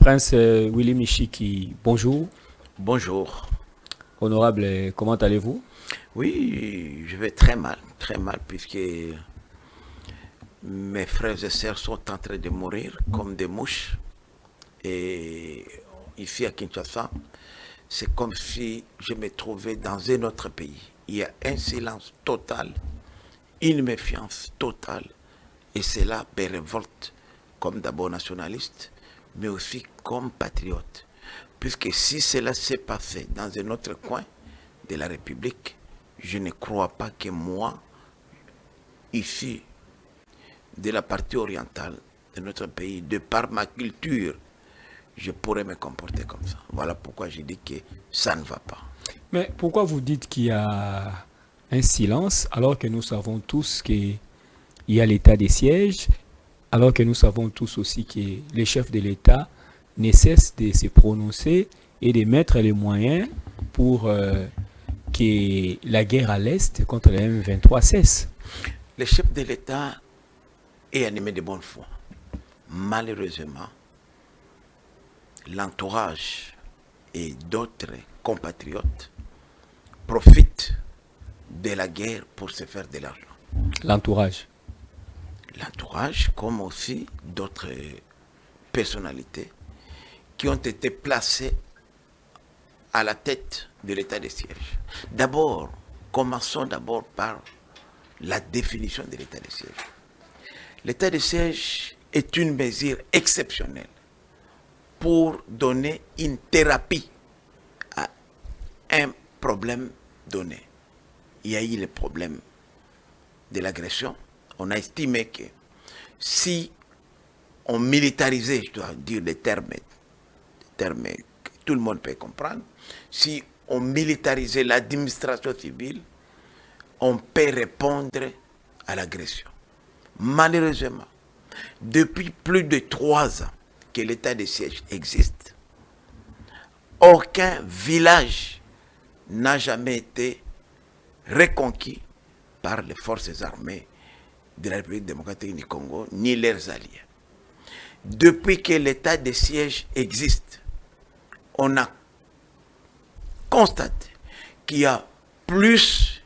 Prince Willy Michiki, bonjour. Bonjour. Honorable, comment allez-vous? Oui, je vais très mal, puisque mes frères et sœurs sont en train de mourir comme des mouches. Et ici à Kinshasa, c'est comme si je me trouvais dans un autre pays. Il y a un silence total, une méfiance totale. Et cela me révolte comme d'abord nationaliste, mais aussi comme patriote. Puisque si cela s'est passé dans un autre coin de la République, je ne crois pas que moi, ici, de la partie orientale de notre pays, de par ma culture, je pourrais me comporter comme ça. Voilà pourquoi je dis que ça ne va pas. Mais pourquoi vous dites qu'il y a un silence alors que nous savons tous qu'il y a l'état des sièges, alors que nous savons tous aussi que les chefs de l'État ne cessent de se prononcer et de mettre les moyens pour que la guerre à l'Est contre les M23 cesse? Le chef de l'État est animé de bonne foi. Malheureusement, l'entourage et d'autres compatriotes profitent de la guerre pour se faire de l'argent. L'entourage. L'entourage, comme aussi d'autres personnalités qui ont été placées à la tête de l'état de siège. D'abord, commençons d'abord par la définition de l'état de siège. L'état de siège est une mesure exceptionnelle pour donner une thérapie à un problème donné. Il y a eu le problème de l'agression. On a estimé que si on militarisait, je dois dire des termes que tout le monde peut comprendre, si on militarisait l'administration civile, on peut répondre à l'agression. Malheureusement, depuis plus de 3 ans que l'état de siège existe, aucun village n'a jamais été reconquis par les forces armées de la République démocratique du Congo, ni leurs alliés. Depuis que l'état de siège existe, on a constaté qu'il y a plus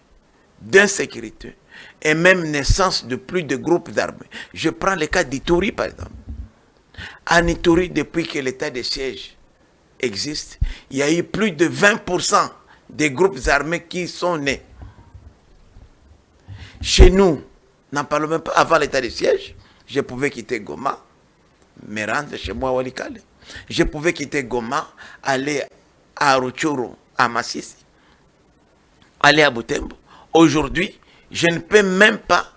d'insécurité et même naissance de plus de groupes armés. Je prends le cas d'Ituri, par exemple. En Ituri, depuis que l'état de siège existe, il y a eu plus de 20% des groupes armés qui sont nés. Chez nous, n'en parlons même pas, avant l'état de siège, je pouvais quitter Goma, me rendre chez moi à Walikale. Je pouvais quitter Goma, aller à Rutshuru, à Masisi, aller à Butembo. Aujourd'hui, je ne peux même pas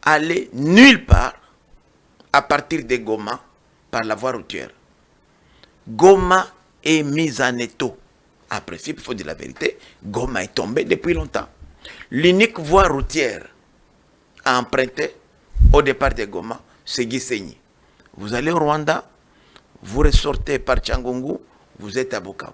aller nulle part à partir de Goma par la voie routière. Goma est mise en étau. En principe, il faut dire la vérité, Goma est tombé depuis longtemps. L'unique voie routière à emprunter au départ de Goma, c'est Gisenyi. Vous allez au Rwanda, vous ressortez par Tchangungu, vous êtes à Bukavu.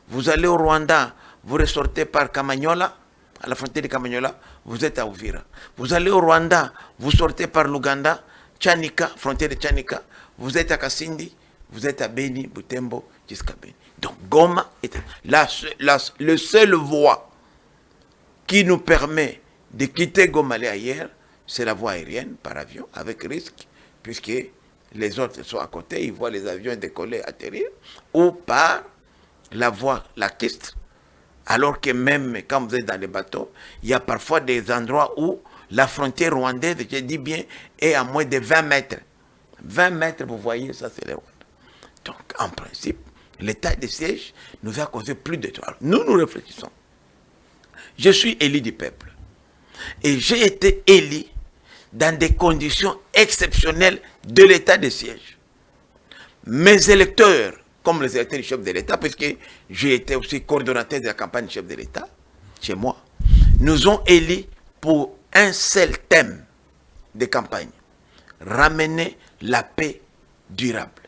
Vous allez au Rwanda, vous ressortez par Kamanyola, à la frontière de Kamanyola, vous êtes à Uvira. Vous allez au Rwanda, vous sortez par l'Ouganda, Tchanika, frontière de Tchanika, vous êtes à Kasindi, vous êtes à Beni, Butembo, jusqu'à Beni. Donc Goma est le seul voie qui nous permet de quitter Goma aller ailleurs, c'est la voie aérienne par avion, avec risque, puisque les autres sont à côté, ils voient les avions décoller, atterrir, ou par la voie lacustre, alors que même quand vous êtes dans les bateaux, il y a parfois des endroits où la frontière rwandaise, je dis bien, est à moins de 20 mètres. 20 mètres, vous voyez, ça c'est le Rwanda. Donc, en principe, l'état de siège nous a causé plus de troubles. Nous réfléchissons. Je suis élu du peuple. Et j'ai été élu dans des conditions exceptionnelles de l'état de siège. Mes électeurs, comme les électeurs du chef de l'État, puisque j'ai été aussi coordonnateur de la campagne du chef de l'État, chez moi, nous ont élus pour un seul thème de campagne, ramener la paix durable.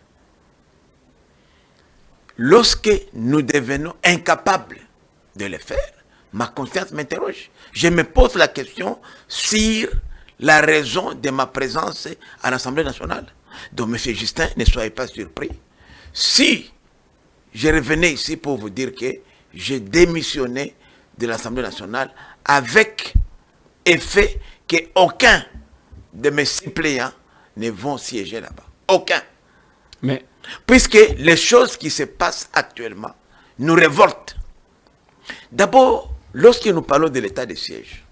Lorsque nous devenons incapables de le faire, ma conscience m'interroge. Je me pose la question sur la raison de ma présence à l'Assemblée nationale. Donc, M. Justin, ne soyez pas surpris. Si je revenais ici pour vous dire que j'ai démissionné de l'Assemblée nationale avec effet qu'aucun de mes suppléants ne vont siéger là-bas. Aucun. Mais, Puisque les choses qui se passent actuellement nous révoltent. D'abord, lorsque nous parlons de l'état de siège,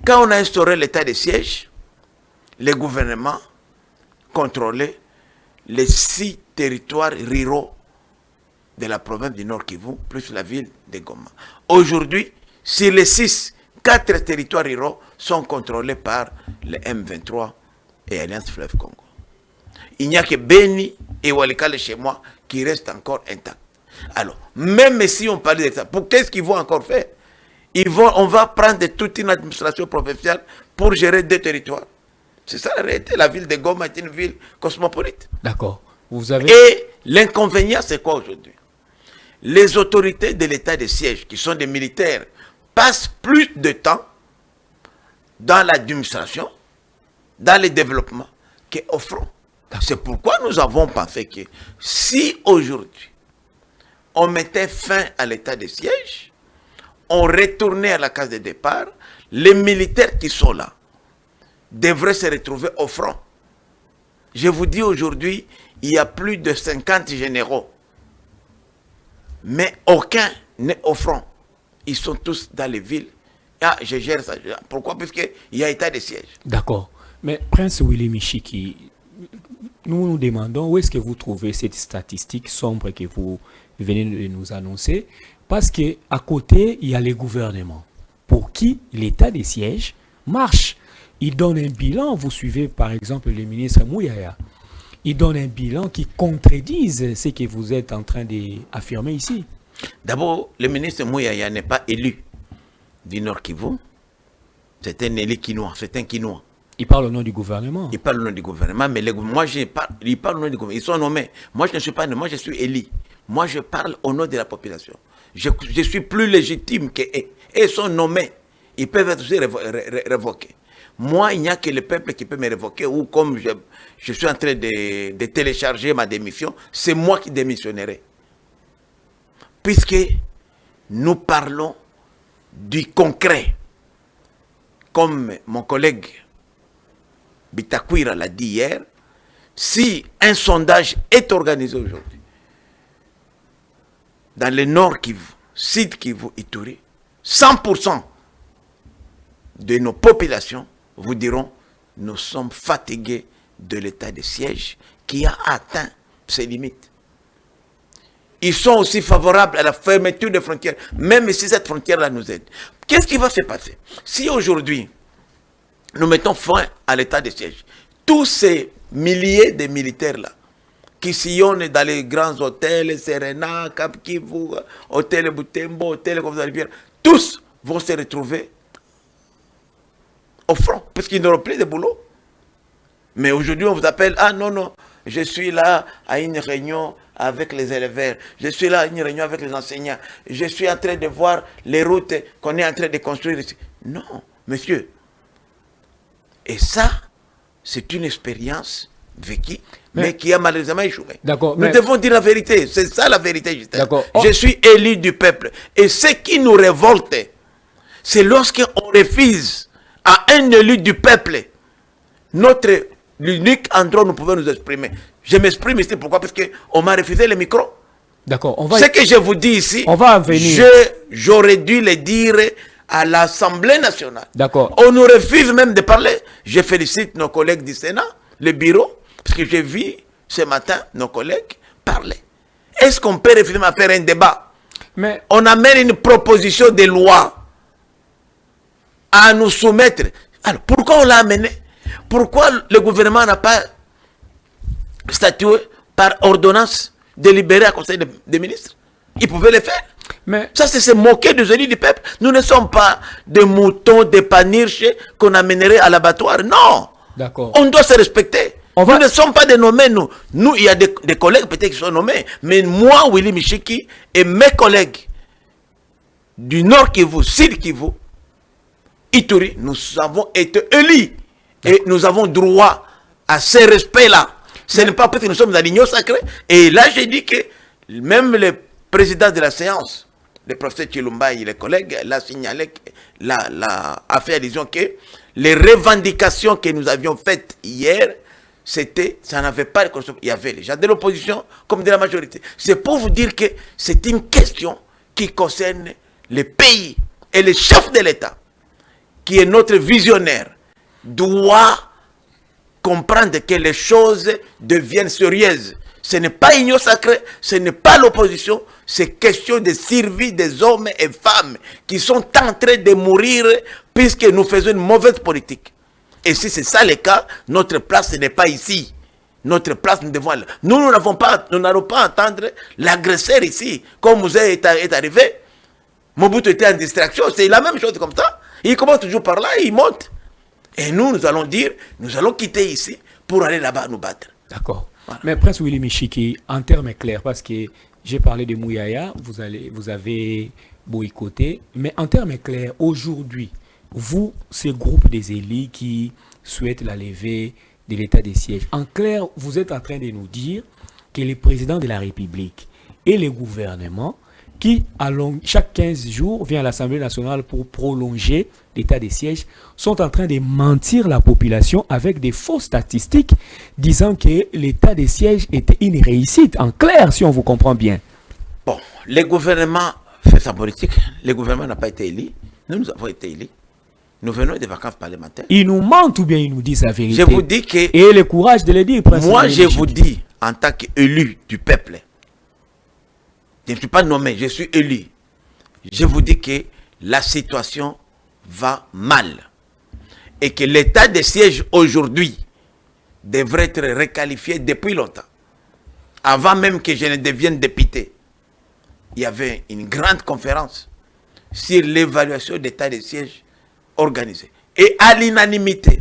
quand on a instauré l'état de siège, le gouvernement contrôlait les 6 territoires ruraux de la province du Nord Kivu, plus la ville de Goma. Aujourd'hui, sur les 6, 4 territoires ruraux sont contrôlés par le M23 et Alliance Fleuve Congo. Il n'y a que Beni et Walikale chez moi qui restent encore intacts. Alors, même si on parle de ça, qu'est-ce qu'ils vont encore faire? On va prendre toute une administration provinciale pour gérer 2 territoires. C'est ça la réalité. La ville de Goma est une ville cosmopolite. d'accord. Vous avez... Et l'inconvénient, c'est quoi aujourd'hui? Les autorités de l'état de siège, qui sont des militaires, passent plus de temps dans l'administration, dans le développement, qu'au front. C'est pourquoi nous avons pensé que si aujourd'hui on mettait fin à l'état de siège, on retournait à la case de départ, les militaires qui sont là devraient se retrouver au front. Je vous dis aujourd'hui, il y a plus de 50 généraux, mais aucun n'est au front. Ils sont tous dans les villes. Ah, je gère ça. Pourquoi? Puisqu'il y a état de siège. D'accord. Mais Prince Willy Michiki, nous nous demandons où est-ce que vous trouvez cette statistique sombre que vous venez de nous annoncer, parce qu'à côté, il y a les gouvernements pour qui l'état des sièges marche. Il donne un bilan, vous suivez par exemple le ministre Mouyaya, il donne un bilan qui contredise ce que vous êtes en train d'affirmer ici. D'abord, le ministre Mouyaya n'est pas élu du Nord Kivu, c'est un élu quinois, c'est un quinois. Il parle au nom du gouvernement. Il parle au nom du gouvernement, mais moi, il parle au nom du gouvernement. Ils sont nommés. Moi, je ne suis pas nommé, moi, je suis élu. Moi, je parle au nom de la population. Je suis plus légitime qu'eux. Ils sont nommés. Ils peuvent être aussi révoqués. Moi, il n'y a que le peuple qui peut me révoquer, ou comme je suis en train de télécharger ma démission, c'est moi qui démissionnerai. Puisque nous parlons du concret. Comme mon collègue Bitakwira l'a dit hier, si un sondage est organisé aujourd'hui, dans le Nord Kivu, Sud Kivu, Ituri, 100% de nos populations vous diront, nous sommes fatigués de l'état de siège qui a atteint ses limites. Ils sont aussi favorables à la fermeture des frontières, même si cette frontière-là nous aide. Qu'est-ce qui va se passer? Si aujourd'hui, nous mettons fin à l'état de siège, tous ces milliers de militaires-là, qui sillonnent dans les grands hôtels, Serena, Cap Kivu, Hôtel Butembo, Hôtel comme ça, tous vont se retrouver au front, parce qu'ils n'auront plus de boulot. Mais aujourd'hui, on vous appelle, ah non, non, je suis là à une réunion avec les éleveurs, je suis là à une réunion avec les enseignants, je suis en train de voir les routes qu'on est en train de construire ici. Non, monsieur. Et ça, c'est une expérience vécue, mais qui a malheureusement échoué. Nous devons dire la vérité, c'est ça la vérité, Justin. Je suis élu du peuple. Et ce qui nous révolte, c'est lorsqu'on refuse à un élu du peuple l'unique endroit où nous pouvons nous exprimer. Je m'exprime ici, pourquoi? Parce qu'on m'a refusé le micro. D'accord. Ce que je vous dis ici, on va venir. J'aurais dû le dire à l'Assemblée nationale. D'accord. On nous refuse même de parler. Je félicite nos collègues du Sénat, le bureau, parce que j'ai vu ce matin nos collègues parler. Est-ce qu'on peut refuser à faire un débat? Mais on amène une proposition de loi à nous soumettre. Alors, pourquoi on l'a amené? Pourquoi le gouvernement n'a pas statué par ordonnance délibérée à conseil des ministres? Il pouvait le faire. Mais ça, c'est se moquer des élus du peuple. Nous ne sommes pas des moutons, des panirches qu'on amènerait à l'abattoir. Non. D'accord. On doit se respecter. Nous ne sommes pas des nommés, nous. Nous, il y a des collègues peut-être qui sont nommés. Mais moi, Willy Michiki, et mes collègues du Nord Kivu, Sud Kivu, Ituri, nous avons été élus. Et nous avons droit à ce respect-là. Ce n'est pas parce que nous sommes dans l'union sacrée. Et là, j'ai dit que même le président de la séance, le professeur Chilumba et les collègues, l'a signalé, a fait allusion que les revendications que nous avions faites hier, ça n'avait pas de conséquences. Il y avait les gens de l'opposition comme de la majorité. C'est pour vous dire que c'est une question qui concerne le pays et le chef de l'État, qui est notre visionnaire, doit comprendre que les choses deviennent sérieuses. Ce n'est pas union sacrée, ce n'est pas l'opposition, c'est question de survie des hommes et femmes qui sont en train de mourir puisque nous faisons une mauvaise politique. Et si c'est ça le cas, notre place n'est pas ici. Notre place, nous devons aller. Nous n'allons pas entendre l'agresseur ici. Comme Mouzé est arrivé, Mobutu était en distraction, c'est la même chose comme ça. Il commence toujours par là, il monte. Et nous allons dire, nous allons quitter ici pour aller là-bas nous battre. D'accord. Voilà. Mais Prince Willy Michiki, en termes clairs, parce que j'ai parlé de Mouyaya, vous avez boycotté, mais en termes clairs, aujourd'hui, vous, ce groupe des élites qui souhaitent la levée de l'état de siège, en clair, vous êtes en train de nous dire que le président de la République et le gouvernement qui, chaque 15 jours, vient à l'Assemblée nationale pour prolonger l'état de siège, sont en train de mentir la population avec des fausses statistiques disant que l'état de siège était une réussite. En clair, si on vous comprend bien. Bon, le gouvernement fait sa politique. Le gouvernement n'a pas été élu. Nous avons été élus. Nous venons des vacances parlementaires. Ils nous mentent ou bien ils nous disent la vérité? Je vous dis que... Et le courage de le dire, moi, je vous dis, en tant qu'élu du peuple, je ne suis pas nommé, je suis élu. Je vous dis que la situation va mal. Et que l'état de siège aujourd'hui devrait être requalifié depuis longtemps. Avant même que je ne devienne député, il y avait une grande conférence sur l'évaluation d'état de siège organisée. Et à l'unanimité,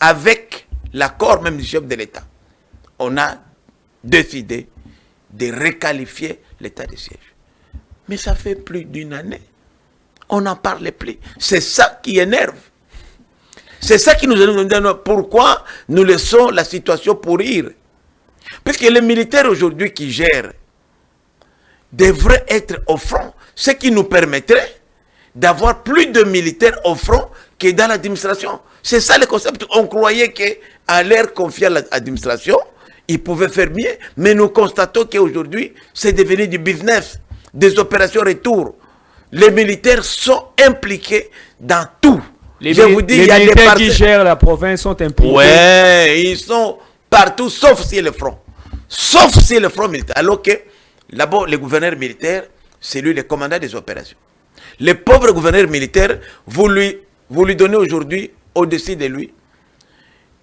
avec l'accord même du chef de l'État, on a décidé de requalifier l'état de siège. Mais ça fait plus d'une année. On n'en parle plus. C'est ça qui énerve. C'est ça qui nous énerve. Pourquoi nous laissons la situation pourrir? Puisque les militaires aujourd'hui qui gèrent devraient être au front. Ce qui nous permettrait d'avoir plus de militaires au front que dans l'administration. C'est ça le concept. On croyait qu'à l'air confié à l'administration, ils pouvaient faire mieux, mais nous constatons qu'aujourd'hui, c'est devenu du business, des opérations retour. Les militaires sont impliqués dans tout. Je vous dis, il y a des militaires qui gèrent la province sont impliqués. Ouais, ils sont partout, sauf si le front. Sauf si le front militaire. Alors que, là-bas, le gouverneur militaire, c'est lui le commandant des opérations. Le pauvre gouverneur militaire, vous lui donnez aujourd'hui, au-dessus de lui,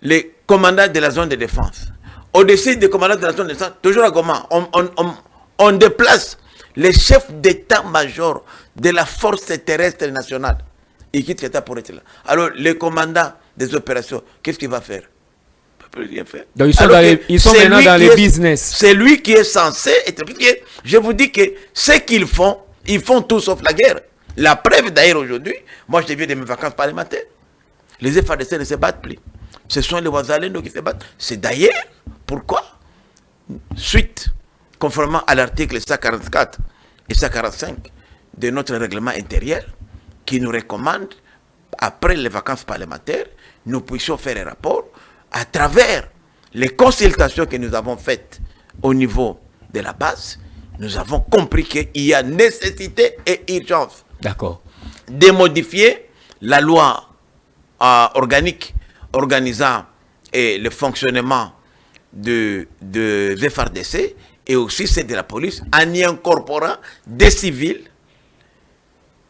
le commandant de la zone de défense. Au-dessus des commandants de la zone de défense, toujours à Goma, on déplace les chefs d'état-major de la force terrestre nationale. Il quitte l'État pour être là. Alors, le commandant des opérations, qu'est-ce qu'il va faire? Il ne peut plus rien faire. Donc, ils sont maintenant dans les business. C'est lui qui est censé être... Je vous dis que ce qu'ils font, ils font tout sauf la guerre. La preuve d'ailleurs aujourd'hui, moi je viens de mes vacances parlementaires. Les FARDC ne se battent plus. Ce sont les Ouazalendo qui se battent. C'est d'ailleurs pourquoi, suite, conformément à l'article 144 et 145 de notre règlement intérieur, qui nous recommande, après les vacances parlementaires, nous puissions faire un rapport à travers les consultations que nous avons faites au niveau de la base. Nous avons compris qu'il y a nécessité et urgence de modifier la loi organique organisant le fonctionnement de FARDC et aussi celle de la police en y incorporant des civils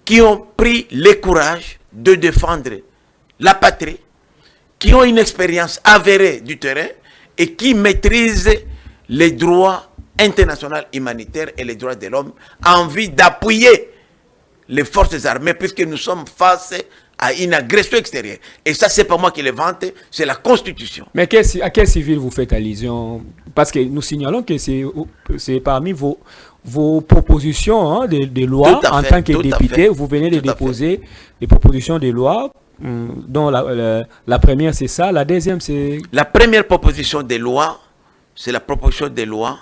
qui ont pris le courage de défendre la patrie, qui ont une expérience avérée du terrain et qui maîtrisent les droits internationaux humanitaires et les droits de l'homme en vue d'appuyer les forces armées puisque nous sommes face à une agression extérieure. Et ça, c'est pas moi qui le vante, c'est la Constitution. Mais à quel civil vous faites allusion? Parce que nous signalons que c'est parmi vos propositions hein, de loi en tant que député. Vous venez de déposer des propositions de loi, dont la première c'est ça, la deuxième c'est... La première proposition de loi, c'est la proposition de loi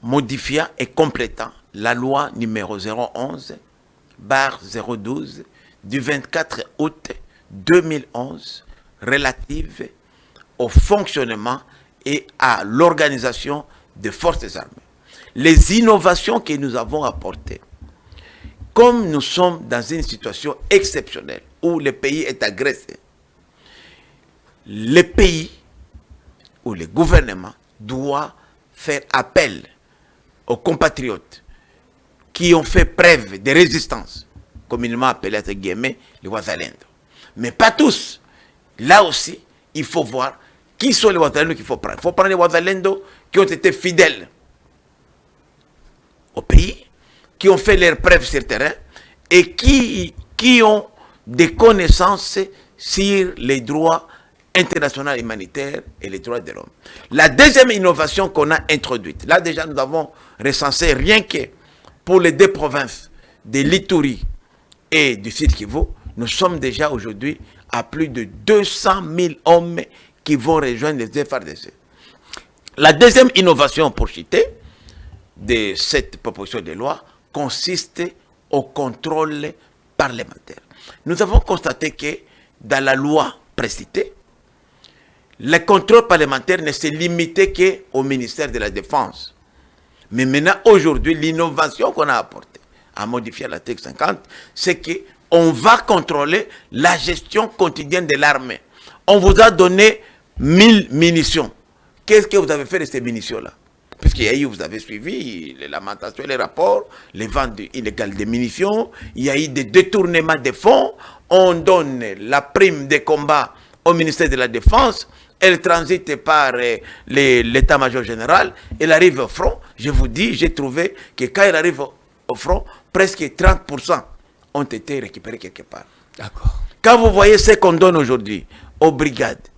modifiant et complétant la loi numéro 011/012 du 24 août 2011 relative au fonctionnement et à l'organisation des forces armées. Les innovations que nous avons apportées, comme nous sommes dans une situation exceptionnelle où le pays est agressé, le pays ou le gouvernement doit faire appel aux compatriotes qui ont fait preuve de résistance, communément appelés entre guillemets les Wazalendo. Mais pas tous. Là aussi, il faut voir qui sont les Wazalendo qu'il faut prendre. Il faut prendre les Wazalendo qui ont été fidèles au pays, qui ont fait leurs preuves sur le terrain et qui ont des connaissances sur les droits internationaux humanitaires et les droits de l'homme. La deuxième innovation qu'on a introduite, là déjà nous avons recensé rien que pour les deux provinces de l'Ituri et du Sud Kivu, nous sommes déjà aujourd'hui à plus de 200 000 hommes qui vont rejoindre les FARDC. La deuxième innovation, pour citer, de cette proposition de loi consiste au contrôle parlementaire. Nous avons constaté que dans la loi précitée, le contrôle parlementaire ne se limitait qu'au ministère de la Défense. Mais maintenant, aujourd'hui, l'innovation qu'on a apportée à modifier l'article 50, c'est qu'on va contrôler la gestion quotidienne de l'armée. On vous a donné 1000 munitions. Qu'est-ce que vous avez fait de ces munitions-là? Puisqu'il y a eu, vous avez suivi les lamentations, les rapports, les ventes illégales de munitions, il y a eu des détournements de fonds, on donne la prime de combat au ministère de la Défense, elle transite par l'état-major général, elle arrive au front. Je vous dis, j'ai trouvé que quand elle arrive au front, presque 30% ont été récupérés quelque part. D'accord. Quand vous voyez ce qu'on donne aujourd'hui aux brigades,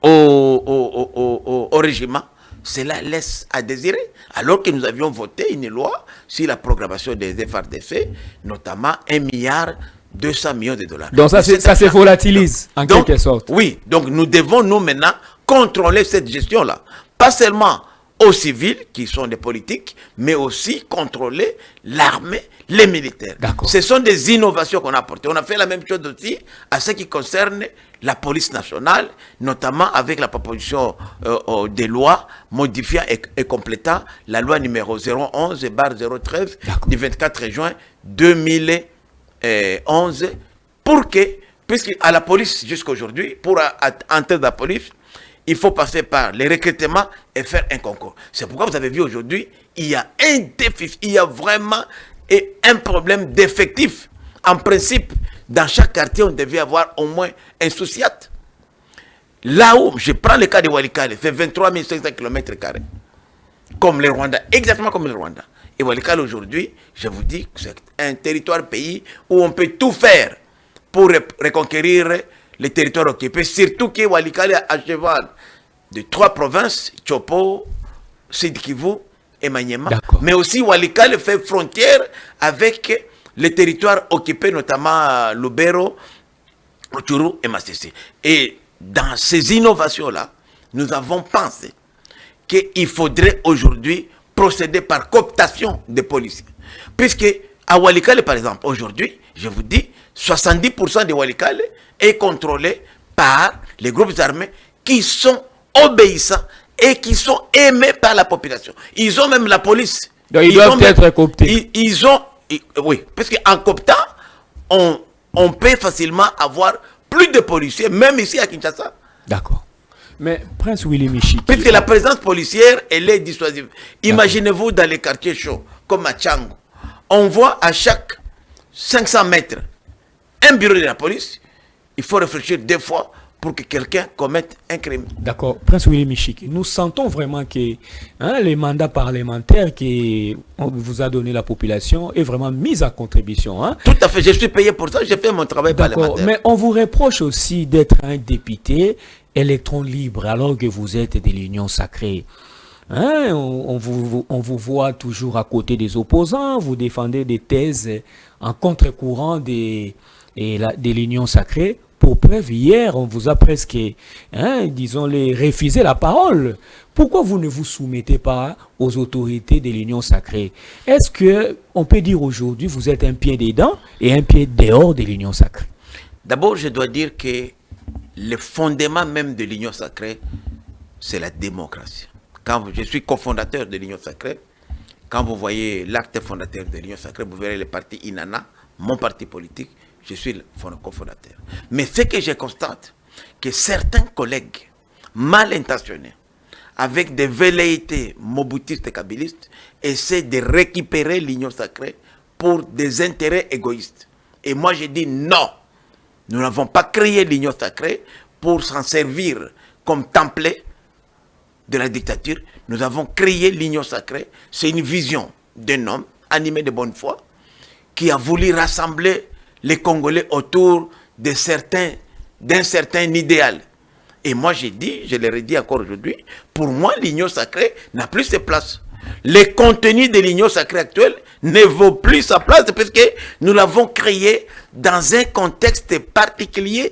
au régiment, cela laisse à désirer, alors que nous avions voté une loi sur la programmation des FARDC, notamment 1,2 milliard de dollars. Donc ça se volatilise en quelque sorte. Oui, donc nous devons nous maintenant contrôler cette gestion-là. Pas seulement aux civils qui sont des politiques, mais aussi contrôler l'armée, les militaires. Ce sont des innovations qu'on a apportées. On a fait la même chose aussi à ce qui concerne la police nationale, notamment avec la proposition des lois modifiant et complétant la loi numéro 011/013 du 24 juin 2011 pour que, puisqu'à la police jusqu'à aujourd'hui, pour entrer dans la police, il faut passer par les recrutements et faire un concours. C'est pourquoi vous avez vu aujourd'hui, il y a un déficit, il y a vraiment un problème d'effectifs. En principe, dans chaque quartier, on devait avoir au moins un sociate. Là où, je prends le cas de Walikale, fait 23 500 km², comme le Rwanda, exactement comme le Rwanda. Et Walikale aujourd'hui, je vous dis que c'est un territoire pays où on peut tout faire pour reconquérir les territoires occupés, surtout que Walikale est à cheval de 3 provinces, Chopo, Sud Kivu et Maniema. Mais aussi Walikale fait frontière avec les territoires occupés, notamment Lubero, Rutshuru et Masisi. Et dans ces innovations-là, nous avons pensé qu'il faudrait aujourd'hui procéder par cooptation des policiers. Puisque à Walikale, par exemple, aujourd'hui, je vous dis, 70% de Walikale est contrôlé par les groupes armés qui sont obéissants et qui sont aimés par la population. Ils ont même la police. Donc ils doivent être cooptés. Oui, parce qu'en cooptant, on peut facilement avoir plus de policiers, même ici à Kinshasa. D'accord. Mais Prince Willy Michiki... Puisque la présence policière, elle est dissuasive. Imaginez-vous dans les quartiers chauds, comme à Tchango, on voit à chaque 500 mètres un bureau de la police. Il faut réfléchir 2 fois pour que quelqu'un commette un crime. D'accord. Prince Willy Michiki, nous sentons vraiment que les mandats parlementaires que vous a donné la population est vraiment mis à contribution. Hein? Tout à fait. Je suis payé pour ça. J'ai fait mon travail parlementaire. Mais on vous reproche aussi d'être un député électron libre alors que vous êtes de l'Union sacrée. Hein? On vous voit toujours à côté des opposants. Vous défendez des thèses en contre-courant de l'Union sacrée. pour preuve, hier, on vous a presque, disons-les, refusé la parole. Pourquoi vous ne vous soumettez pas aux autorités de l'Union sacrée? Est-ce que on peut dire aujourd'hui vous êtes un pied dedans et un pied dehors de l'Union sacrée? D'abord, je dois dire que le fondement même de l'Union sacrée, c'est la démocratie. Quand je suis cofondateur de l'Union sacrée, quand vous voyez l'acte fondateur de l'Union sacrée, vous verrez le parti INANA, mon parti politique, je suis le cofondateur. Mais ce que je constate, que certains collègues mal intentionnés, avec des velléités mobutistes et kabylistes, essaient de récupérer l'Union sacrée pour des intérêts égoïstes. Et moi je dis non, nous n'avons pas créé l'Union sacrée pour s'en servir comme template de la dictature. Nous avons créé l'Union sacrée. C'est une vision d'un homme animé de bonne foi qui a voulu rassembler les Congolais autour d'un certain idéal. Et moi j'ai dit, je le redis encore aujourd'hui, pour moi l'Union sacrée n'a plus sa place. Le contenu de l'Union sacrée actuelle ne vaut plus sa place parce que nous l'avons créé dans un contexte particulier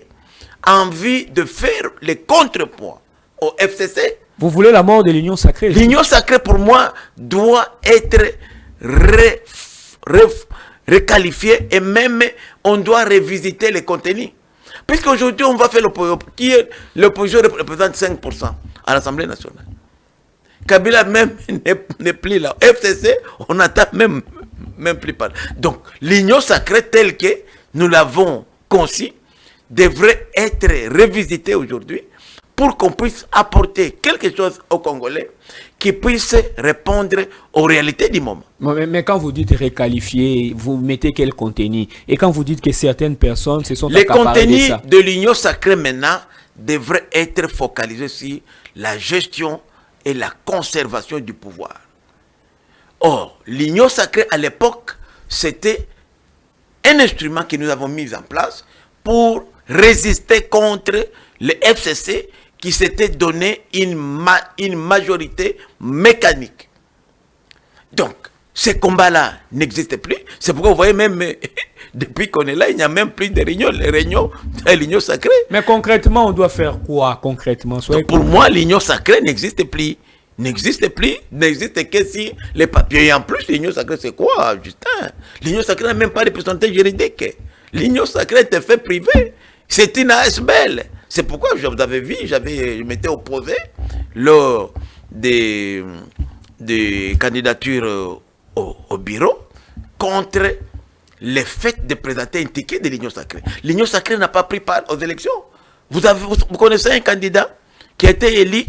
en vue de faire le contrepoids au FCC. Vous voulez la mort de l'Union sacrée? L'Union sacrée, pour moi, doit être requalifiée et même on doit revisiter les contenus. Puisqu'aujourd'hui, on va faire l'opposition représente 5% à l'Assemblée nationale. Kabila même n'est plus là. FCC, on n'attend même plus pas. Donc, l'Union sacrée telle que nous l'avons conçue devrait être revisitée aujourd'hui pour qu'on puisse apporter quelque chose aux Congolais qui puisse répondre aux réalités du moment. Mais quand vous dites requalifier, vous mettez quel contenu? Et quand vous dites que certaines personnes se sont accaparées de ça? Les contenus de l'Union sacrée maintenant devraient être focalisés sur la gestion et la conservation du pouvoir. Or, l'Union sacrée à l'époque, c'était un instrument que nous avons mis en place pour résister contre le FCC qui s'était donné une majorité mécanique. Donc, ce combat-là n'existe plus. C'est pourquoi vous voyez même, depuis qu'on est là, il n'y a même plus de réunions, les réunions de l'Union sacrée. Mais concrètement, on doit faire quoi concrètement? Donc, pour moi, l'Union sacrée n'existe plus. N'existe que si les papiers. Et en plus, l'Union sacrée, c'est quoi, Justin? L'Union sacrée n'a même pas de personnalité juridique. L'Union sacrée est fait privé. C'est une ASBL. C'est pourquoi je vous avais vu, je m'étais opposé lors des candidatures au bureau contre le fait de présenter un ticket de l'Union sacrée. L'Union sacrée n'a pas pris part aux élections. Vous connaissez un candidat qui a été élu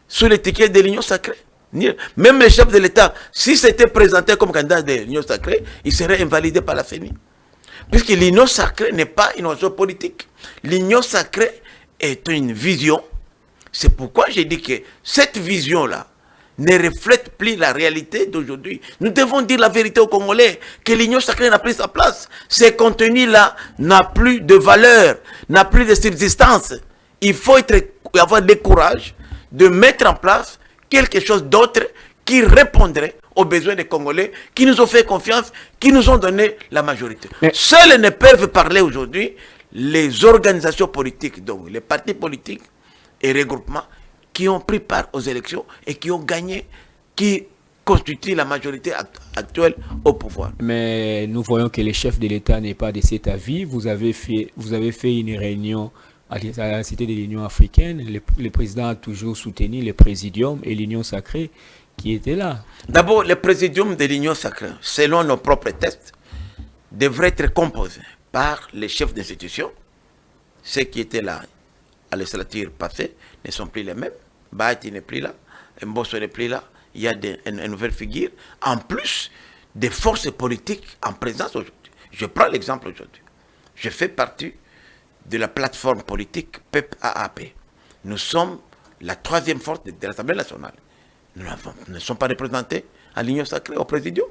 sous le ticket de l'Union sacrée? Même le chef de l'État, s'il s'était présenté comme candidat de l'Union sacrée, il serait invalidé par la CENI. Puisque l'Union sacrée n'est pas une notion politique. L'Union sacrée est une vision. C'est pourquoi j'ai dit que cette vision-là ne reflète plus la réalité d'aujourd'hui. Nous devons dire la vérité aux Congolais, que l'Union sacrée n'a plus sa place. Ces contenus-là n'ont plus de valeur, n'ont plus de subsistance. Il faut avoir le courage de mettre en place quelque chose d'autre qui répondrait aux besoins des Congolais, qui nous ont fait confiance, qui nous ont donné la majorité. Mais seuls ne peuvent parler aujourd'hui les organisations politiques, donc les partis politiques et regroupements qui ont pris part aux élections et qui ont gagné, qui constituent la majorité actuelle au pouvoir. Mais nous voyons que le chef de l'État n'est pas de cet avis. Vous avez fait une réunion à la Cité de l'Union africaine. Le président a toujours soutenu le Présidium et l'Union sacrée qui était là. D'abord, le Présidium de l'Union sacrée, selon nos propres tests, devrait être composé par les chefs d'institution. Ceux qui étaient là à la législature passée ne sont plus les mêmes. Bahati n'est plus là, Mbosso n'est plus là. Il y a une nouvelle figure. En plus des forces politiques en présence aujourd'hui. Je prends l'exemple aujourd'hui. Je fais partie de la plateforme politique PEP-AAP. Nous sommes la troisième force de l'Assemblée nationale. Nous ne sommes pas représentés à l'Union sacrée, au Présidium.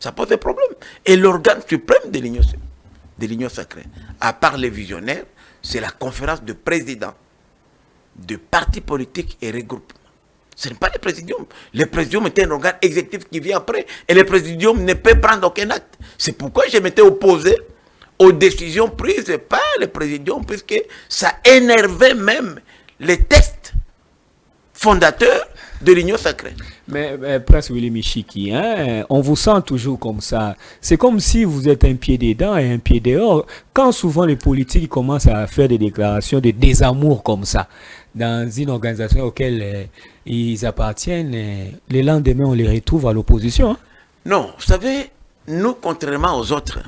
Ça pose des problèmes. Et l'organe suprême de l'Union sacrée, à part les visionnaires, c'est la conférence de présidents de partis politiques et regroupements. Ce n'est pas le Présidium. Le Présidium est un organe exécutif qui vient après. Et le Présidium ne peut prendre aucun acte. C'est pourquoi je m'étais opposé aux décisions prises par le président, puisque ça énervait même les textes fondateurs de l'Union sacrée. Mais Prince Willy Michiki, hein, on vous sent toujours comme ça. C'est comme si vous êtes un pied dedans et un pied dehors. Quand souvent les politiques commencent à faire des déclarations de désamour comme ça, dans une organisation auquel ils appartiennent, les lendemains, on les retrouve à l'opposition. Hein? Non, vous savez, nous, contrairement aux autres,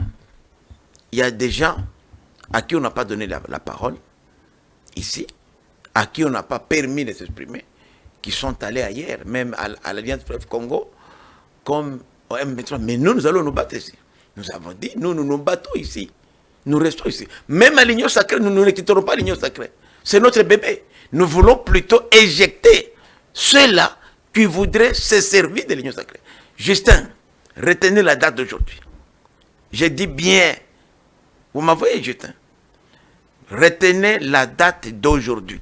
il y a des gens à qui on n'a pas donné la parole, ici, à qui on n'a pas permis de s'exprimer, qui sont allés ailleurs, même à l'Alliance Fleuve Congo, comme au M23. Mais nous, nous allons nous battre ici. Nous avons dit, nous nous battons ici. Nous restons ici. Même à l'Union sacrée, nous ne quitterons pas l'Union sacrée. C'est notre bébé. Nous voulons plutôt éjecter ceux-là qui voudraient se servir de l'Union sacrée. Justin, retenez la date d'aujourd'hui. Je dis bien, vous m'envoyez Justin. Retenez la date d'aujourd'hui.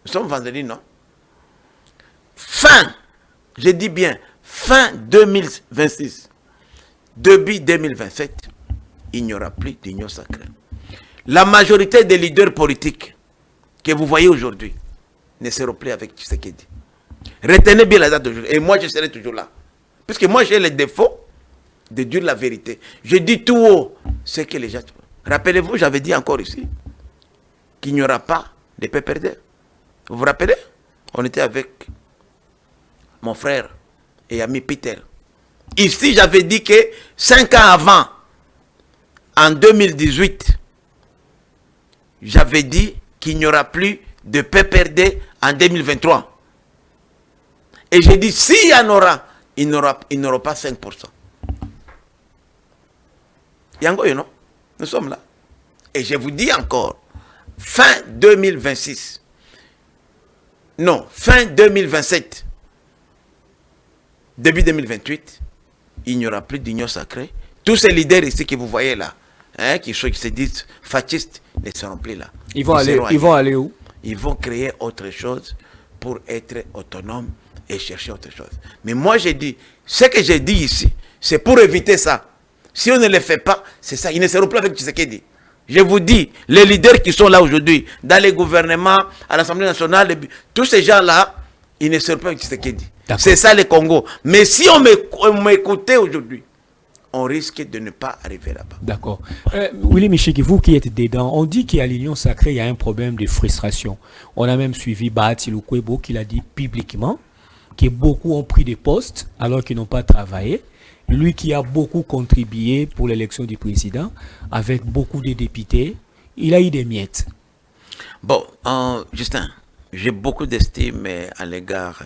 Nous sommes vendredi, non? Fin, je dis bien, fin 2026, début 2027, il n'y aura plus d'union sacrée. La majorité des leaders politiques que vous voyez aujourd'hui ne seront plus avec Tshisekedi. Retenez bien la date d'aujourd'hui. Et moi, je serai toujours là. Puisque moi, j'ai le défaut de dire la vérité. Je dis tout haut ce que les gens... Rappelez-vous, j'avais dit encore ici qu'il n'y aura pas de PPRD. Vous vous rappelez? On était avec mon frère et ami Peter. Ici, j'avais dit que 5 ans avant, en 2018, j'avais dit qu'il n'y aura plus de PPRD en 2023. Et j'ai dit, s'il y en aura, il n'aura pas 5%. Yango, non? Nous sommes là. Et je vous dis encore, fin 2026, non, fin 2027, début 2028, il n'y aura plus d'union sacrée. Tous ces leaders ici que vous voyez là, hein, qui se disent fascistes, ne seront plus là. Ils vont aller où? Ils vont créer autre chose pour être autonomes et chercher autre chose. Mais moi, j'ai dit, ce que j'ai dit ici, c'est pour éviter ça. Si on ne le fait pas, c'est ça. Ils ne seront plus avec Tshisekedi. Je vous dis, les leaders qui sont là aujourd'hui, dans les gouvernements, à l'Assemblée nationale, tous ces gens-là, ils ne seront plus avec Tshisekedi. C'est ça le Congo. Mais si on m'écoutait aujourd'hui, on risque de ne pas arriver là-bas. D'accord. Willy Michiki, vous qui êtes dedans, on dit qu'à l'Union sacrée, il y a un problème de frustration. On a même suivi Bahati Lukwebo qui l'a dit publiquement, que beaucoup ont pris des postes alors qu'ils n'ont pas travaillé. Lui qui a beaucoup contribué pour l'élection du président, avec beaucoup de députés, il a eu des miettes. Bon, Justin, j'ai beaucoup d'estime à l'égard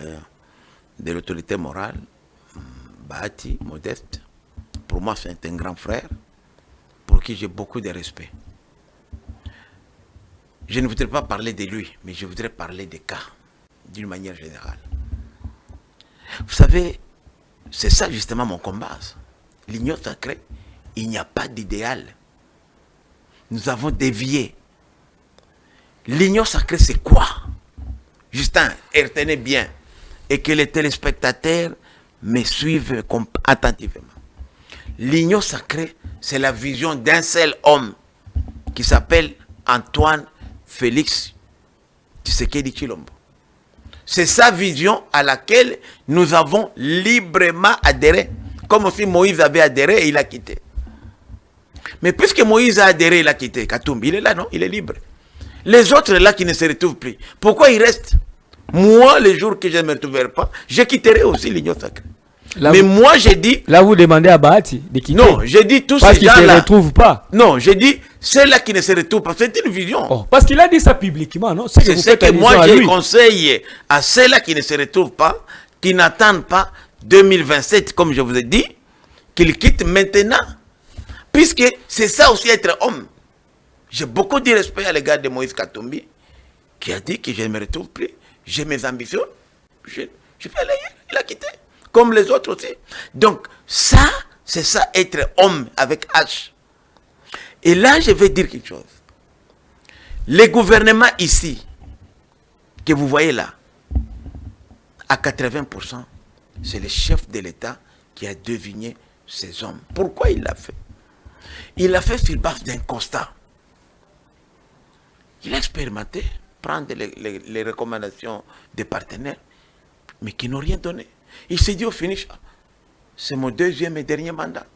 de l'autorité morale. Bahati, modeste. Pour moi, c'est un grand frère, pour qui j'ai beaucoup de respect. Je ne voudrais pas parler de lui, mais je voudrais parler des cas, d'une manière générale. Vous savez, c'est ça justement mon combat. L'union sacrée, il n'y a pas d'idéal. Nous avons dévié. L'union sacrée, c'est quoi? Justin, retenez bien. Et que les téléspectateurs me suivent attentivement. L'union sacrée, c'est la vision d'un seul homme qui s'appelle Antoine Félix Tshisekedi Tshilombo. C'est sa vision à laquelle nous avons librement adhéré. Comme si Moïse avait adhéré et il a quitté. Mais puisque Moïse a adhéré, il a quitté. Katumbi, il est là, non? Il est libre. Les autres là qui ne se retrouvent plus, pourquoi ils restent? Moi, les jours que je ne me retrouverai pas, je quitterai aussi l'union sacrée. Là, mais moi, j'ai dit... Là, vous demandez à Bahati de quitter. Non, j'ai dit tous parce ces gens-là... Parce qu'ils ne se retrouvent pas. Non, j'ai dit ceux-là qui ne se retrouvent pas. C'est une vision. Oh, parce qu'il a dit ça publiquement, non? C'est ce que moi, j'ai conseillé à ceux-là qui ne se retrouvent pas, qui n'attendent pas 2027, comme je vous ai dit, qu'ils quittent maintenant. Puisque c'est ça aussi être homme. J'ai beaucoup de respect à l'égard de Moïse Katumbi, qui a dit que je ne me retrouve plus. J'ai mes ambitions. Je vais aller ailleurs. Il a quitté. Comme les autres aussi. Donc, ça, c'est ça, être homme avec H. Et là, je vais dire quelque chose. Les gouvernements ici, que vous voyez là, à 80%, c'est le chef de l'État qui a deviné ces hommes. Pourquoi il l'a fait? Il a fait sur base d'un constat. Il a expérimenté, prendre les recommandations des partenaires, mais qui n'ont rien donné. Il s'est dit au finish, c'est mon deuxième et dernier mandat.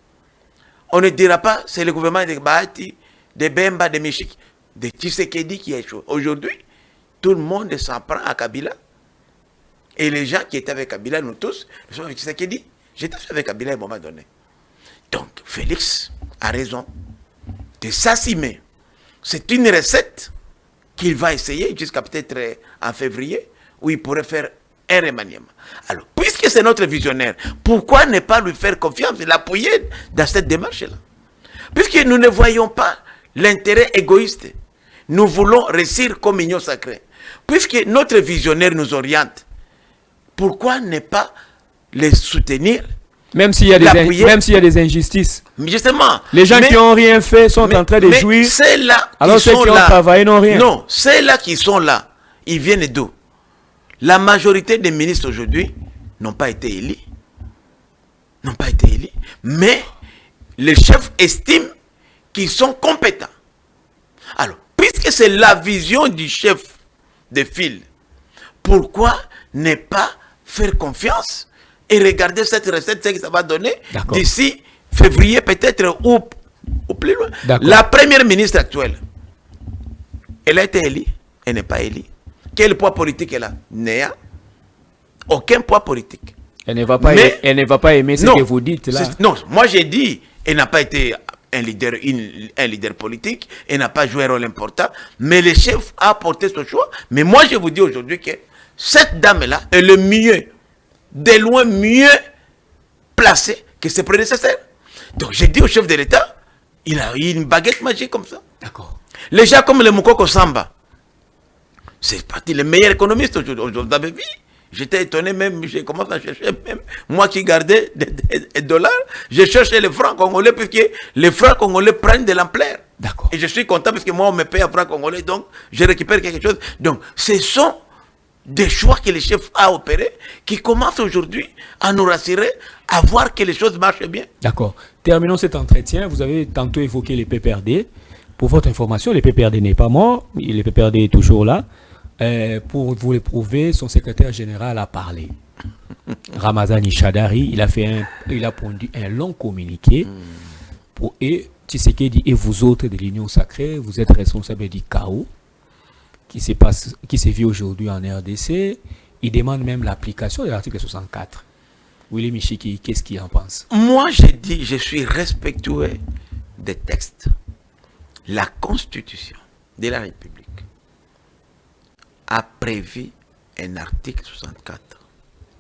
On ne dira pas, c'est le gouvernement de Bahati, de Bemba, de Michik, de Tshisekedi qui a échoué. Aujourd'hui, tout le monde s'en prend à Kabila. Et les gens qui étaient avec Kabila, nous tous, nous sommes avec Tshisekedi. J'étais avec Kabila à un moment donné. Donc, Félix a raison de s'assumer. C'est une recette qu'il va essayer jusqu'à peut-être en février, où il pourrait faire un remaniement. Alors, puisque c'est notre visionnaire, pourquoi ne pas lui faire confiance et l'appuyer dans cette démarche-là? Puisque nous ne voyons pas l'intérêt égoïste. Nous voulons réussir comme union sacrée. Puisque notre visionnaire nous oriente, pourquoi ne pas les soutenir? Même s'il y a des injustices. Justement. Les gens qui n'ont rien fait sont en train de jouir. Ceux-là alors ceux qui ont travaillé n'ont rien. Non, ceux-là qui sont là, ils viennent d'où? La majorité des ministres aujourd'hui n'ont pas été élus. N'ont pas été élus. Mais les chefs estiment qu'ils sont compétents. Alors, puisque c'est la vision du chef de file, pourquoi ne pas faire confiance et regarder cette recette, ce que ça va donner d'ici février peut-être ou plus loin. La première ministre actuelle, elle a été élue, elle n'est pas élue. Quel poids politique elle a? Néa. Aucun poids politique. Elle ne va pas aimer ce que vous dites là. Non, moi j'ai dit, elle n'a pas été un leader politique, elle n'a pas joué un rôle important, mais le chef a apporté son choix. Mais moi je vous dis aujourd'hui que cette dame-là est le mieux, de loin mieux placée que ses prédécesseurs. Donc j'ai dit au chef de l'État, il a eu une baguette magique comme ça. D'accord. Les gens comme le Moukoko Samba, c'est parti les meilleurs économistes aujourd'hui. Vous avez vu? J'étais étonné même, j'ai commencé à chercher même, moi qui gardais des dollars, je cherchais les francs congolais puisque les francs congolais prennent de l'ampleur. D'accord. Et je suis content parce que moi on me paye en francs congolais, donc je récupère quelque chose. Donc ce sont des choix que le chef a opérés qui commencent aujourd'hui à nous rassurer, à voir que les choses marchent bien. D'accord. Terminons cet entretien. Vous avez tantôt évoqué les PPRD. Pour votre information, les PPRD n'est pas mort. Les PPRD est toujours là. Pour vous le prouver, son secrétaire général a parlé. Ramazani Chadari, il a pondu un long communiqué. Et Tshisekedi et vous autres de l'Union sacrée, vous êtes responsables du chaos qui se vit aujourd'hui en RDC. Il demande même l'application de l'article 64. Willy Michiki, qu'est-ce qu'il en pense? Moi, j'ai dit, je suis respectueux des textes. La Constitution de la République a prévu un article 64,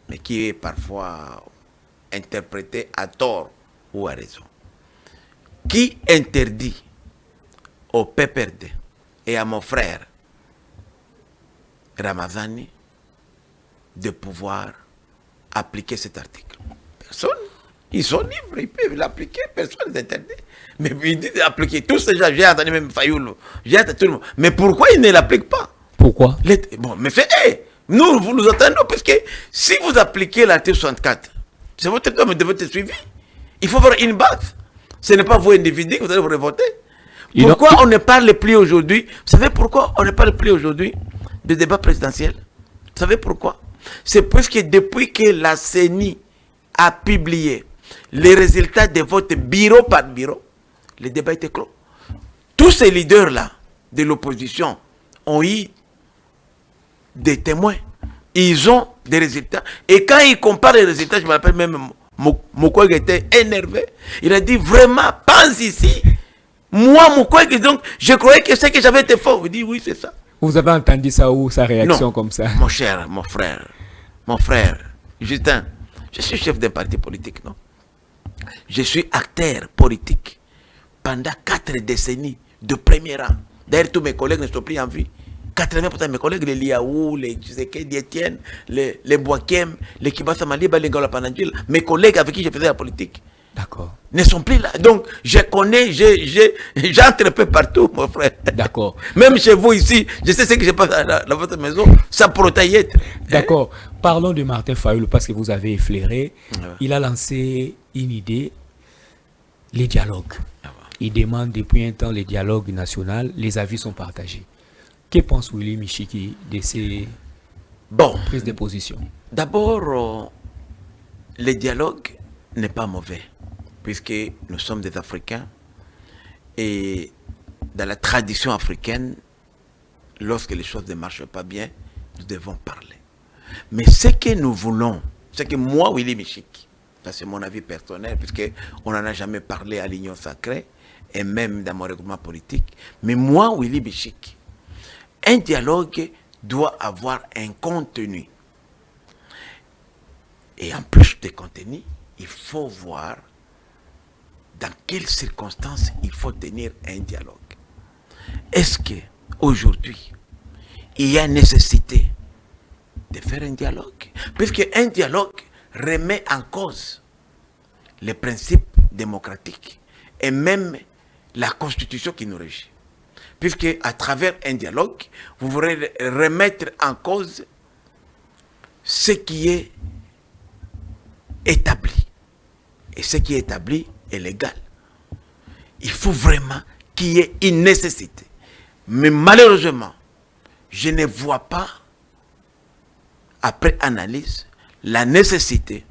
mais qui est parfois interprété à tort ou à raison, qui interdit au PPRD et à mon frère Ramazani de pouvoir appliquer cet article. Personne. Ils sont libres, ils peuvent l'appliquer, personne ne l'interdit. Mais ils disent d'appliquer. Tous ces gens, j'ai entendu même Fayoulou, j'ai entendu tout le monde. Mais pourquoi ils ne l'appliquent pas? Pourquoi? Bon, mais nous, vous nous attendons, parce que si vous appliquez l'article 64, c'est votre droit de votre suivi. Il faut avoir une base. Ce n'est pas vous, individu, que vous allez vous révolter. Pourquoi on ne parle plus aujourd'hui? Vous savez pourquoi on ne parle plus aujourd'hui de débat présidentiel? Vous savez pourquoi? C'est parce que depuis que la CENI a publié les résultats de vote bureau par bureau, le débat était clos. Tous ces leaders-là de l'opposition ont eu des témoins. Ils ont des résultats. Et quand ils comparent les résultats, je me rappelle même, Mukwege était énervé. Il a dit vraiment, pense ici. Moi, Mukwege, donc, je croyais que ce que j'avais été faux. Il dit oui, c'est ça. Vous avez entendu ça ou sa réaction comme ça? Mon cher, mon frère, Justin, je suis chef d'un parti politique, non? Je suis acteur politique pendant 4 décennies de premier rang. D'ailleurs, tous mes collègues ne sont plus en vie. 80% de mes collègues, les Liaou, les Tshisekedi Etienne, les Boakem, les Kibasa Maliba, les Ngola Panangil, mes collègues avec qui je faisais la politique, d'accord, ne sont plus là. Donc, je connais, j'entre un peu partout, mon frère. D'accord. Même chez vous ici, je sais ce que je passe dans votre maison, ça pourrait être. D'accord. Parlons de Martin Fayoulou, parce que vous avez effleuré. Il a lancé une idée, les dialogues. il demande depuis un temps le dialogue national, les avis sont partagés. Que pense Willy Michiki de ces prises de position? D'abord, le dialogue n'est pas mauvais, puisque nous sommes des Africains et dans la tradition africaine, lorsque les choses ne marchent pas bien, nous devons parler. Mais ce que nous voulons, ce que moi, Willy Michiki, ça c'est mon avis personnel, puisqu'on n'en a jamais parlé à l'Union sacrée, et même dans mon regroupement politique, mais moi, Willy Michiki, un dialogue doit avoir un contenu. Et en plus de contenu, il faut voir dans quelles circonstances il faut tenir un dialogue. Est-ce qu'aujourd'hui, il y a nécessité de faire un dialogue? Puisque un dialogue remet en cause les principes démocratiques et même la constitution qui nous régit. Puisque à travers un dialogue, vous voudrez remettre en cause ce qui est établi. Et ce qui est établi est légal. Il faut vraiment qu'il y ait une nécessité. Mais malheureusement, je ne vois pas, après analyse, la nécessité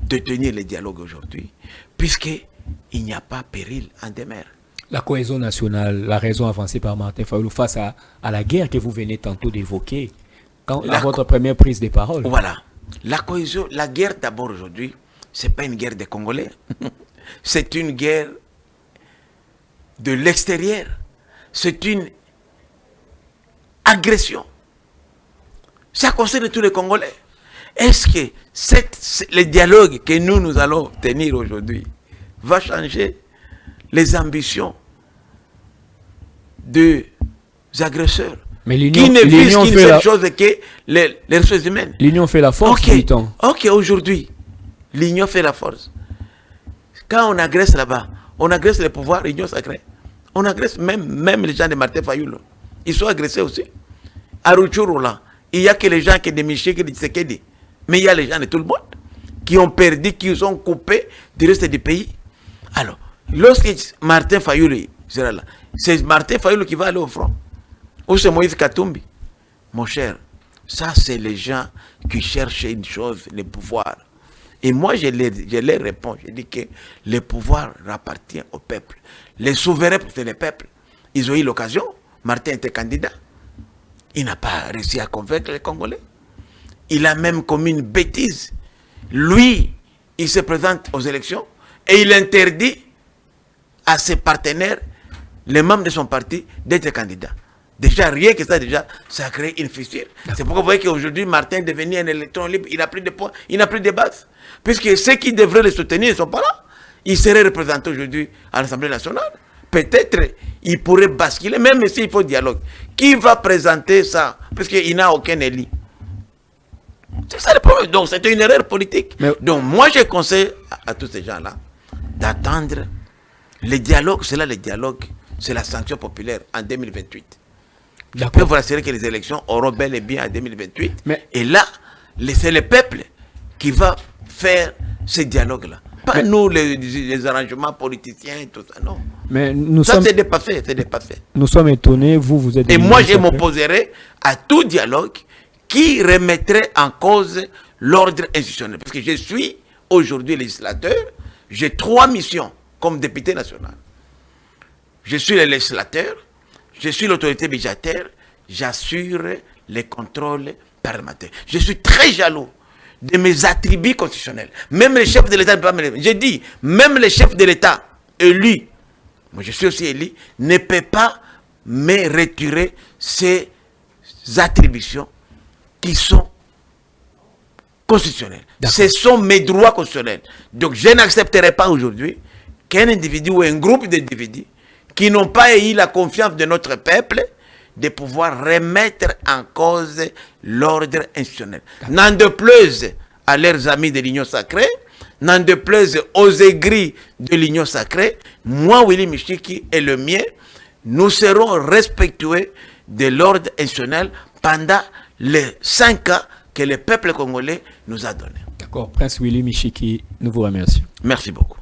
de tenir le dialogue aujourd'hui, puisqu'il n'y a pas péril en demeure. La cohésion nationale, la raison avancée par Martin Fayulu face à la guerre que vous venez tantôt d'évoquer, à votre première prise de parole. Voilà. La cohésion, la guerre d'abord aujourd'hui, ce n'est pas une guerre des Congolais. C'est une guerre de l'extérieur. C'est une agression. Ça concerne tous les Congolais. Est-ce que le dialogue que nous allons tenir aujourd'hui va changer les ambitions des agresseurs qui ne visent qu'une seule chose que les ressources humaines? L'union fait la force, dit-on. Ok, aujourd'hui, l'union fait la force. Quand on agresse là-bas, on agresse les pouvoirs, l'union sacrée. On agresse même les gens de Martin Fayulu. Ils sont agressés aussi. À Rutshuru, là, il n'y a que les gens qui de Michel, qui de Tshisekedi. Mais il y a les gens de tout le monde qui ont perdu, qui sont coupés du reste du pays. Alors, lorsque Martin Fayulu sera là, c'est Martin Fayulu qui va aller au front. Ou c'est Moïse Katumbi. Mon cher, ça c'est les gens qui cherchent une chose, le pouvoir. Et moi je leur réponds, je dis que le pouvoir appartient au peuple. Les souverains, c'est le peuple. Ils ont eu l'occasion. Martin était candidat. Il n'a pas réussi à convaincre les Congolais. Il a même commis une bêtise. Lui, il se présente aux élections et il interdit à ses partenaires, les membres de son parti, d'être candidats. Déjà, rien que ça, ça a créé une fissure. C'est pourquoi vous voyez qu'aujourd'hui, Martin est devenu un électron libre, il n'a plus de poids, il n'a plus de base. Puisque ceux qui devraient le soutenir ne sont pas là. Il serait représenté aujourd'hui à l'Assemblée nationale. Peut-être il pourrait basculer, même s'il faut dialogue. Qui va présenter ça? Puisqu'il n'a aucun élu. C'est ça le problème. Donc c'est une erreur politique. Mais... Donc moi je conseille à tous ces gens-là d'attendre le dialogue. C'est là le dialogue, c'est la sanction populaire en 2028. Je peux vous assurer que les élections auront bel et bien en 2028. Et là, c'est le peuple qui va faire ce dialogue-là. Pas nous, les arrangements politiciens et tout ça, non. Mais ça, c'est dépassé, c'est dépassé. Nous sommes étonnés, vous êtes... Et moi, je m'opposerai à tout dialogue qui remettrait en cause l'ordre institutionnel. Parce que je suis aujourd'hui législateur, j'ai 3 missions comme député national. Je suis le législateur, je suis l'autorité budgétaire, j'assure les contrôles parlementaires. Je suis très jaloux de mes attributs constitutionnels. Même les chefs de l'État ne peuvent pas me les... J'ai dit, même les chefs de l'État élus, moi je suis aussi élu, ne peut pas me retirer ces attributions qui sont constitutionnelles. Ce sont mes droits constitutionnels. Donc je n'accepterai pas aujourd'hui qu'un individu ou un groupe d'individus qui n'ont pas eu la confiance de notre peuple de pouvoir remettre en cause l'ordre institutionnel. N'en déplaise à leurs amis de l'Union sacrée, n'en déplaise aux aigris de l'Union sacrée, moi, Willy Michiki et le mien, nous serons respectueux de l'ordre institutionnel pendant les 5 ans que le peuple congolais nous a donnés. D'accord, Prince Willy Michiki, nous vous remercions. Merci beaucoup.